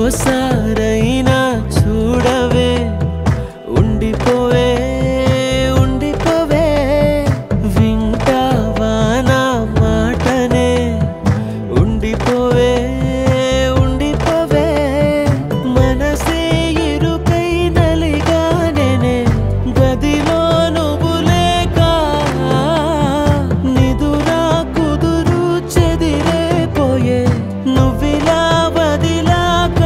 ఓసారైనా చూడవే ఉండిపోవే ఉండిపోవే వింటావా నా మాటనే ఉండిపోవే ఉండిపోవే మనసే ఇరుకై నలిగానే గదిలో నువ్వు లేక నిదురా కుదురు చెదిరేపోయే నువ్విలా వదిలాక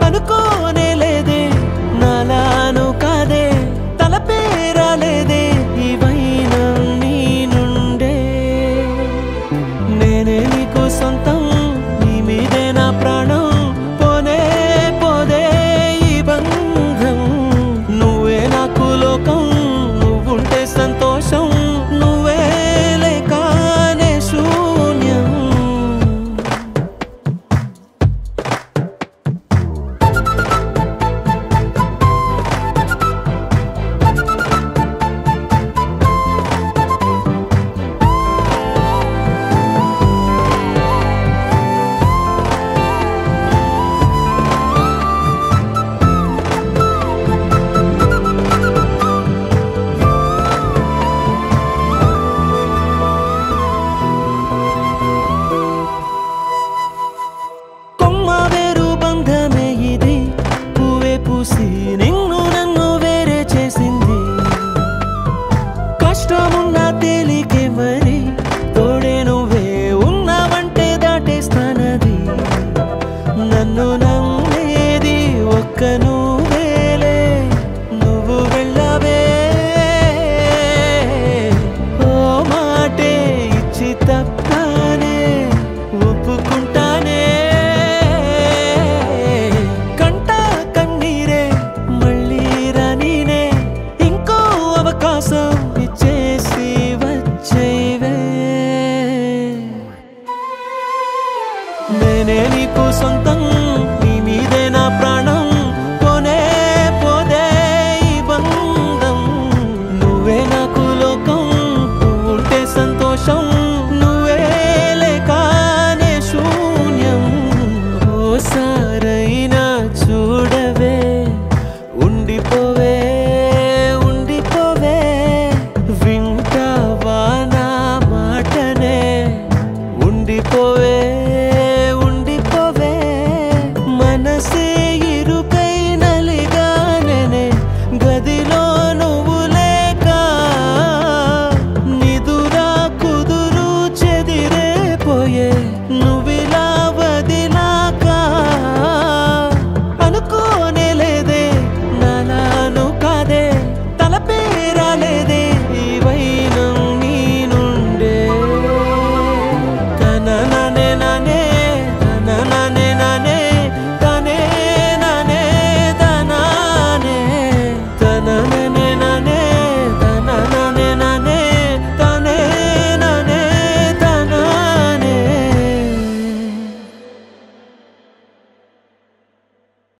అనుకోనే లేదే నాలాను కాదే తలపేరాలేదే ఇవైనా నీ నుండే నేనే నీకు సొంతం నీ మీదే నా ప్రాణం పోనే పోదే ఈ బంధం నువ్వే నాకు లోకం నువ్వుంటే సంతోషం నువ్వే లేకానే శూన్యం కొమ్మవేరు బంధమే ఇది పువ్వే పూసి నిన్ను నన్ను వేరే చేసింది కష్టమున్నా తేలికే మరి తోడే నువ్వే ఉన్నావంటే దాటేస్తానది నన్ను నమ్మేది ఒక్క నువ్వేలే నువ్వు వెళ్ళవే ఓ మాటే ఇచ్చి తప్పానే ఒప్పుకుంటానే కంట కన్నీరే మళ్ళీ రానీనే ఇంకో అవకాశం ఇచ్చేసి వచ్చేవే నేనే నీకు సొంతం నీ మీదే నా ప్రాణం పోనే పోదే ఈ బంధం నువ్వే నాకు లోకం నువ్వుంటే సంతోషం నువ్వే లేకానే శూన్యం ఓసారైనా చూడవే ఉండిపోవే ఉండిపోవే వింటావా నా మాటనే ఉండిపోవే ఉండిపోవే మనసే ఇరుకై నలిగానే గదిలో నువ్వు లేక నిదురా కుదురు చెదిరేపోయే నువ్వు